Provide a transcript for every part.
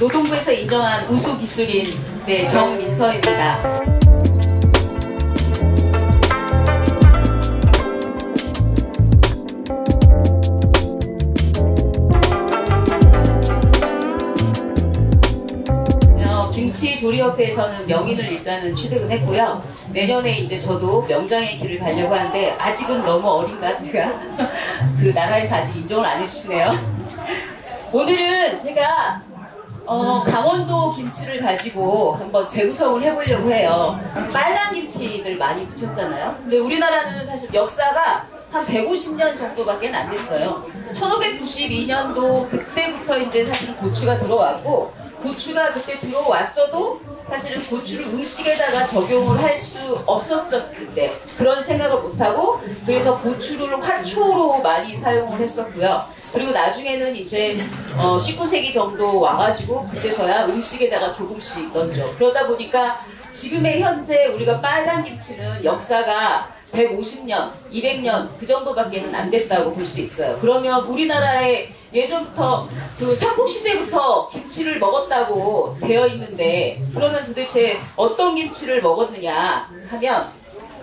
노동부에서 인정한 우수 기술인 정민서입니다. 김치조리협회에서는 명인을 일단은 취득을 했고요. 내년에 이제 저도 명장의 길을 가려고 하는데 아직은 너무 어린가 제가 그 나라에서 아직 인정을 안 해주시네요. 오늘은 제가 강원도 김치를 가지고 한번 재구성을 해보려고 해요. 빨간 김치들 많이 드셨잖아요. 근데 우리나라는 사실 역사가 한 150년 정도밖에 안 됐어요. 1592년도 그때부터 이제 사실은 고추가 들어왔고, 고추가 그때 들어왔어도 사실은 고추를 음식에다가 적용을 할 수 없었을 때 그런 생각을 못하고, 그래서 고추를 화초로 많이 사용을 했었고요. 그리고 나중에는 이제 19세기 정도 와가지고 그때서야 음식에다가 조금씩 넣죠. 그러다 보니까 지금의 현재 우리가 빨간 김치는 역사가 150년, 200년 그 정도밖에는 안 됐다고 볼 수 있어요. 그러면 우리나라에 예전부터 그 삼국시대부터 김치를 먹었다고 되어 있는데, 그러면 도대체 어떤 김치를 먹었느냐 하면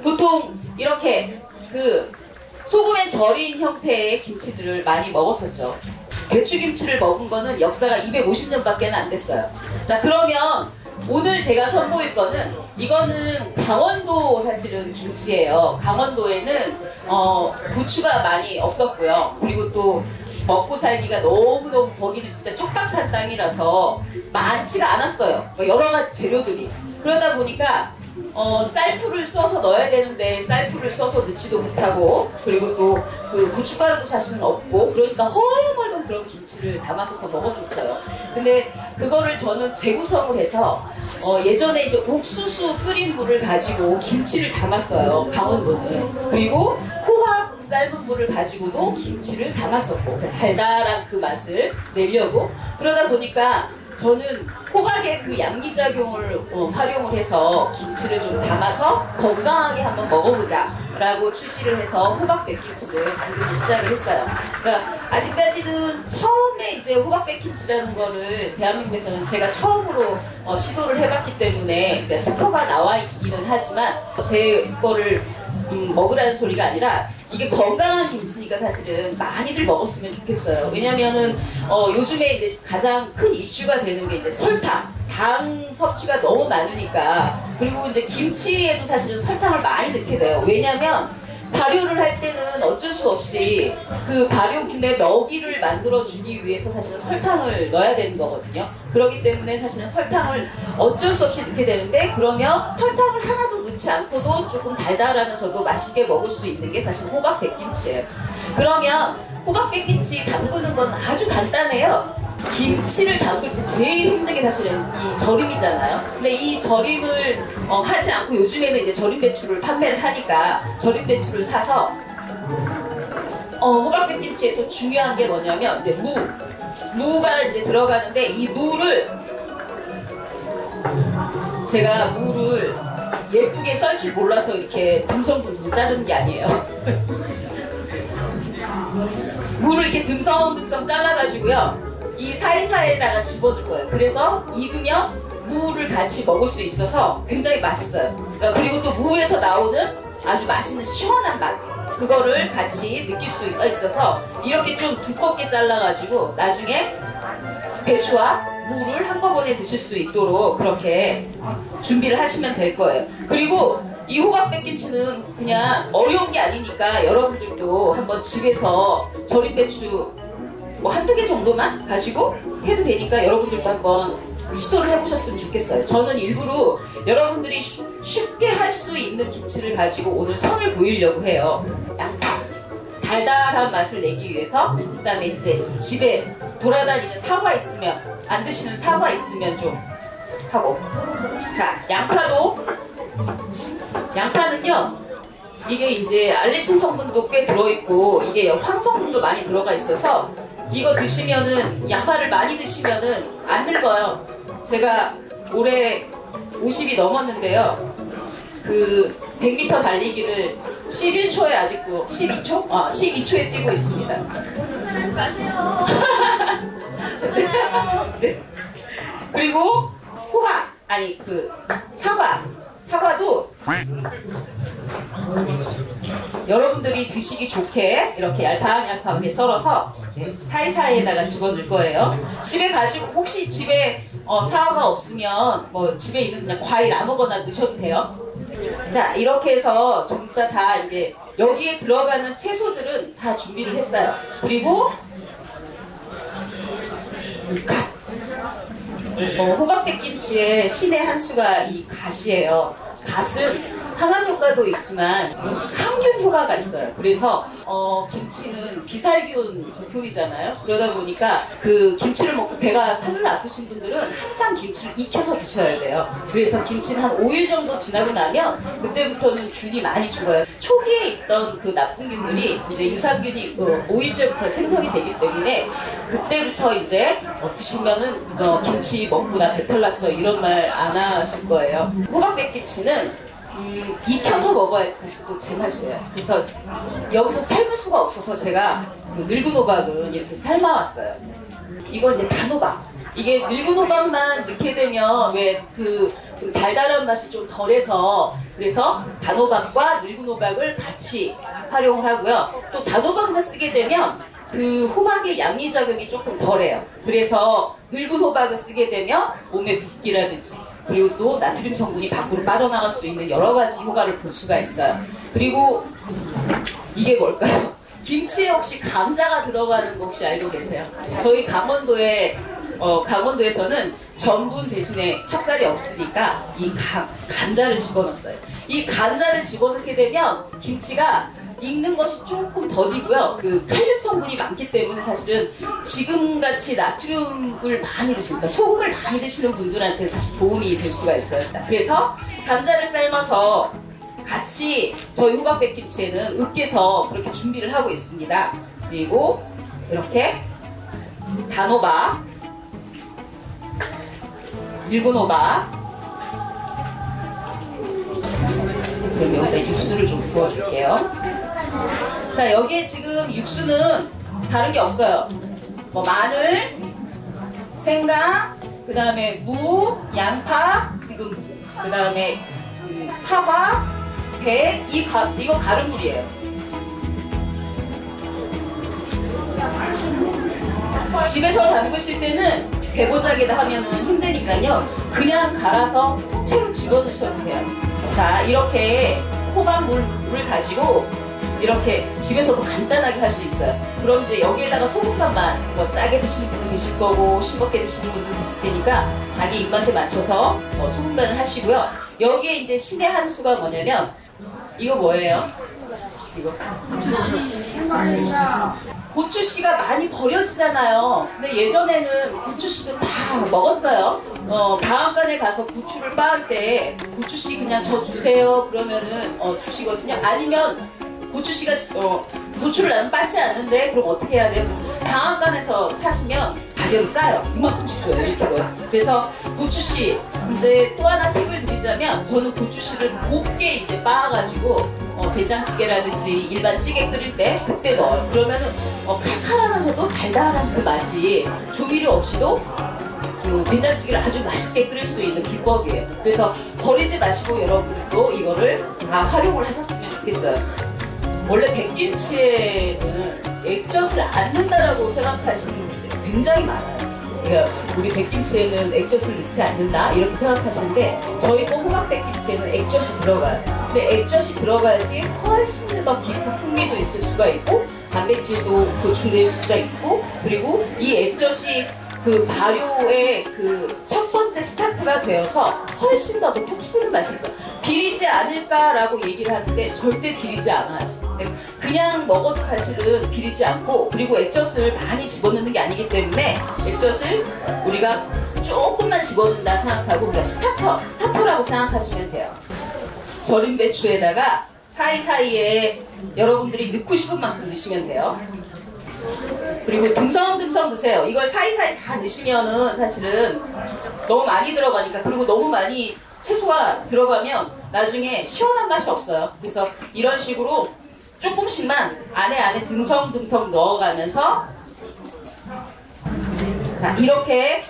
보통 이렇게 그 소금에 절인 형태의 김치들을 많이 먹었었죠. 배추김치를 먹은 거는 역사가 250년밖에 안 됐어요. 자, 그러면 오늘 제가 선보일 거는, 이거는 강원도 사실은 김치예요. 강원도에는 고추가 많이 없었고요. 그리고 또 먹고 살기가 너무너무, 거기는 진짜 척박한 땅이라서 많지가 않았어요. 여러 가지 재료들이. 그러다 보니까 쌀풀을 써서 넣어야 되는데 쌀풀을 써서 넣지도 못하고, 그리고 또 그 고춧가루도 사실은 없고, 그러니까 허여멀건 그런 김치를 담아서 먹었었어요. 근데 그거를 저는 재구성을 해서 예전에 이제 옥수수 끓인 물을 가지고 김치를 담았어요, 강원도는. 그리고 호박 삶은 물을 가지고도 김치를 담았었고, 달달한 그 맛을 내려고. 그러다 보니까 저는 호박의 그 양기작용을 활용을 해서 김치를 좀 담아서 건강하게 한번 먹어보자 라고 출시를 해서 호박백김치를 담그기 시작을 했어요. 그러니까 아직까지는 처음에 이제 호박백김치라는 거를 대한민국에서는 제가 처음으로 시도를 해봤기 때문에 특허가 나와 있기는 하지만, 제 거를 먹으라는 소리가 아니라 이게 건강한 김치니까 사실은 많이들 먹었으면 좋겠어요. 왜냐면은 요즘에 이제 가장 큰 이슈가 되는 게 이제 설탕, 당 섭취가 너무 많으니까. 그리고 이제 김치에도 사실은 설탕을 많이 넣게 돼요. 왜냐면 발효를 할 때는 어쩔 수 없이 그 발효균의 너기를 만들어주기 위해서 사실은 설탕을 넣어야 되는 거거든요. 그렇기 때문에 사실은 설탕을 어쩔 수 없이 넣게 되는데, 그러면 설탕을 하나도 넣지 않고도 조금 달달하면서도 맛있게 먹을 수 있는 게 사실 호박백김치예요. 그러면 호박백김치 담그는 건 아주 간단해요. 김치를 담글 때 제일 힘든 게 사실은 이 절임이잖아요. 근데 이 절임을 하지 않고, 요즘에는 이제 절임 배추를 판매를 하니까 절임 배추를 사서, 호박백김치에 또 중요한 게 뭐냐면 이제 무가 이제 들어가는데, 이 무를 제가 무를 예쁘게 썰 줄 몰라서 이렇게 듬성듬성 자르는 게 아니에요. 무를 이렇게 듬성듬성 잘라가지고요, 이 사이사이에다가 집어넣을 거예요. 그래서 익으면 무를 같이 먹을 수 있어서 굉장히 맛있어요. 그리고 또 무에서 나오는 아주 맛있는 시원한 맛, 그거를 같이 느낄 수가 있어서 이렇게 좀 두껍게 잘라가지고 나중에 배추와 무를 한꺼번에 드실 수 있도록 그렇게 준비를 하시면 될 거예요. 그리고 이 호박백김치는 그냥 어려운 게 아니니까 여러분들도 한번 집에서 절임 배추 뭐 한두 개 정도만 가지고 해도 되니까 여러분들도 한번 시도를 해보셨으면 좋겠어요. 저는 일부러 여러분들이 쉽게 할 수 있는 김치를 가지고 오늘 선을 보이려고 해요. 양파, 달달한 맛을 내기 위해서. 그 다음에 이제 집에 돌아다니는 사과 있으면, 안 드시는 사과 있으면 좀 하고. 자, 양파는요, 이게 이제 알레신 성분도 꽤 들어있고 이게 황성분도 많이 들어가 있어서 이거 드시면은, 양파를 많이 드시면은 안 늙어요. 제가 올해 50이 넘었는데요, 그 100m 달리기를 11초에 아직도 12초? 12초에 뛰고 있습니다. 하지 마세요. 네. 그리고 호박, 아니 그 사과도 여러분들이 드시기 좋게 이렇게 얄팍얄팍하게 썰어서 사이사이에다가 집어넣을 거예요. 집에 가지고 혹시 집에 사과가 없으면 뭐 집에 있는 그냥 과일 아무거나 넣으셔도 돼요. 자, 이렇게 해서 전부 다 이제 여기에 들어가는 채소들은 다 준비를 했어요. 그리고 호박백김치의 신의 한 수가 이 갓이에요. 갓은 항암 효과도 있지만 항균 효과가 있어요. 그래서 김치는 비살균 제품이잖아요. 그러다 보니까 그 김치를 먹고 배가 살을 아프신 분들은 항상 김치를 익혀서 드셔야 돼요. 그래서 김치는 한 5일 정도 지나고 나면 그때부터는 균이 많이 죽어요. 초기에 있던 그 나쁜 균들이 이제 유산균이 5일째부터 생성이 되기 때문에 그때부터 이제 드시면은 김치 먹고 나 배탈 났어 이런 말 안 하실 거예요. 호박백김치는 익혀서 먹어야지 사실 또 제맛이에요. 그래서 여기서 삶을 수가 없어서 제가 그 늙은 호박은 이렇게 삶아왔어요. 이건 이제 단호박. 이게 늙은 호박만 넣게 되면 왜 그 달달한 맛이 좀 덜해서 그래서 단호박과 늙은 호박을 같이 활용을 하고요. 또 단호박만 쓰게 되면 그 호박의 양리작용이 조금 덜해요. 그래서 늙은 호박을 쓰게 되면 몸에 붓기라든지 그리고 또 나트륨 성분이 밖으로 빠져나갈 수 있는 여러 가지 효과를 볼 수가 있어요. 그리고 이게 뭘까요? 김치에 혹시 감자가 들어가는 거 혹시 알고 계세요? 저희 강원도에서는 전분 대신에 찹쌀이 없으니까 이 감자를 집어넣었어요. 이 감자를 집어넣게 되면 김치가 익는 것이 조금 더디고요. 그 칼륨 성분이 많기 때문에 사실은 지금같이 나트륨을 많이 드시니까 소금을 많이 드시는 분들한테 사실 도움이 될 수가 있어요. 그래서 감자를 삶아서 같이 저희 호박백김치에는 으깨서 그렇게 준비를 하고 있습니다. 그리고 이렇게 단호박, 늙은 호박, 그럼 여기다 육수를 좀 부어줄게요. 자, 여기에 지금 육수는 다른 게 없어요. 뭐 마늘, 생강, 그 다음에 무, 양파, 지금 그 다음에 사과, 배, 이거 가루물이에요. 집에서 담그실 때는 배보자기에다 하면은 힘드니까요. 그냥 갈아서 통째로 집어넣으셔도 돼요. 자, 이렇게 호박물을 가지고 이렇게 집에서도 간단하게 할 수 있어요. 그럼 이제 여기에다가 소금간만 뭐 짜게 드시는 분도 계실 거고 싱겁게 드시는 분도 계실 테니까 자기 입맛에 맞춰서 소금간을 하시고요. 여기에 이제 신의 한 수가 뭐냐면 이거 뭐예요? 이거 고추씨가 많이 버려지잖아요. 근데 예전에는 고추씨도 다 먹었어요. 방앗간에 가서 고추를 빻을 때 고추씨 그냥 저 주세요 그러면은 주시거든요. 아니면 고추씨가 고추를 나는 빻지 않는데 그럼 어떻게 해야 돼요? 방앗간에서 사시면 가격이 싸요. 이만큼씩 줘요. 1kg에. 그래서 고추씨 이제 또 하나 팁을 드리자면 저는 고추씨를 곱게 이제 빻아가지고 된장찌개라든지 일반 찌개 끓일 때 그때 넣어요. 그러면은 칼칼하면서도 달달한 그 맛이 조미료 없이도 그 된장찌개를 아주 맛있게 끓일 수 있는 비법이에요. 그래서 버리지 마시고 여러분들도 이거를 다 활용을 하셨으면 좋겠어요. 원래 백김치에는 액젓을 안 넣는다라고 생각하시는 분들이 굉장히 많아요. 그러니까 우리 백김치에는 액젓을 넣지 않는다 이렇게 생각하시는데 저희 또 호박백김치에는 액젓이 들어가요. 근데 액젓이 들어가야지 훨씬 더 깊은 풍미도 있을 수가 있고 단백질도 보충될 수가 있고 그리고 이 액젓이 그 발효의 그 첫 번째 스타트가 되어서 훨씬 더 톡 쏘는 맛이 있어. 비리지 않을까라고 얘기를 하는데 절대 비리지 않아요. 그냥 먹어도 사실은 비리지 않고 그리고 액젓을 많이 집어넣는 게 아니기 때문에 액젓을 우리가 조금만 집어넣는다 생각하고 우리가 스타터라고 생각하시면 돼요. 절인 배추에다가 사이사이에 여러분들이 넣고 싶은 만큼 넣으시면 돼요. 그리고 듬성듬성 넣으세요. 이걸 사이사이 다 넣으시면은 사실은 너무 많이 들어가니까 그리고 너무 많이 채소가 들어가면 나중에 시원한 맛이 없어요. 그래서 이런 식으로 조금씩만 안에 듬성듬성 넣어가면서 자 이렇게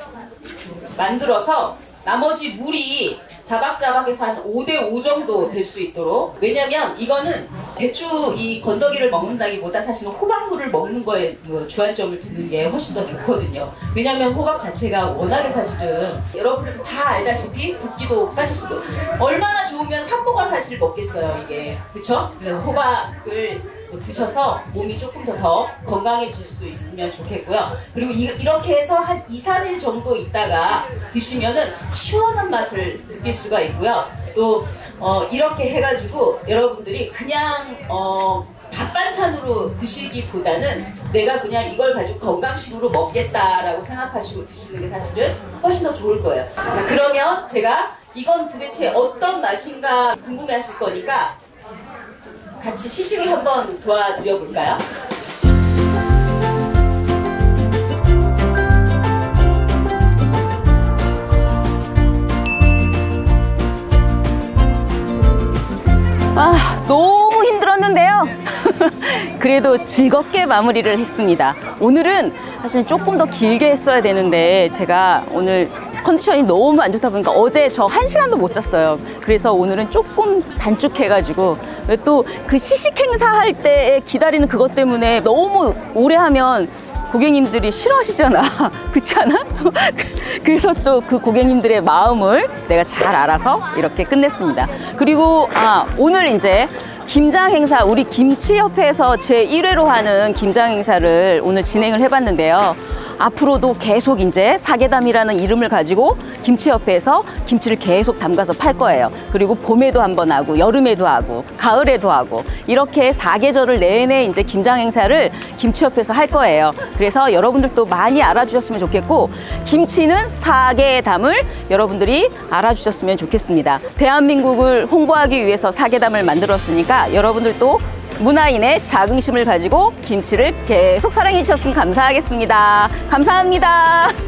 만들어서 나머지 물이 자박자박해서 한 5대5 정도 될 수 있도록. 왜냐면 이거는 배추 이 건더기를 먹는다기보다 사실은 호박물을 먹는 거에 주안점을 두는 게 훨씬 더 좋거든요. 왜냐면 호박 자체가 워낙에 사실은 여러분들도 다 알다시피 붓기도 빠질 수도, 얼마나 좋으면 산모가 사실 먹겠어요 이게, 그쵸? 그래서 호박을 드셔서 몸이 조금 더 건강해질 수 있으면 좋겠고요. 그리고 이렇게 해서 한 2, 3일 정도 있다가 드시면은 시원한 맛을 느낄 수가 있고요. 또 이렇게 해가지고 여러분들이 그냥 밥 반찬으로 드시기보다는 내가 그냥 이걸 가지고 건강식으로 먹겠다라고 생각하시고 드시는 게 사실은 훨씬 더 좋을 거예요. 자, 그러면 제가 이건 도대체 어떤 맛인가 궁금해하실 거니까 같이 시식을 한번 도와드려 볼까요? 너무 힘들었는데요. 그래도 즐겁게 마무리를 했습니다. 오늘은 사실 조금 더 길게 했어야 되는데 제가 오늘 컨디션이 너무 안 좋다 보니까 어제 저 1시간도 못 잤어요. 그래서 오늘은 조금 단축해가지고, 또 그 시식 행사 할 때 기다리는 그것 때문에 너무 오래 하면 고객님들이 싫어하시잖아. 그렇지 않아? 그래서 또 그 고객님들의 마음을 내가 잘 알아서 이렇게 끝냈습니다. 그리고 오늘 이제 김장 행사, 우리 김치협회에서 제1회로 하는 김장 행사를 오늘 진행을 해봤는데요. 앞으로도 계속 이제 사계담이라는 이름을 가지고 김치협회에서 김치를 계속 담가서 팔 거예요. 그리고 봄에도 한번 하고, 여름에도 하고, 가을에도 하고, 이렇게 사계절을 내내 이제 김장 행사를 김치협회에서 할 거예요. 그래서 여러분들도 많이 알아주셨으면 좋겠고, 김치는 사계담을 여러분들이 알아주셨으면 좋겠습니다. 대한민국을 홍보하기 위해서 사계담을 만들었으니까 여러분들도 문화인의 자긍심을 가지고 김치를 계속 사랑해 주셨으면 감사하겠습니다. 감사합니다.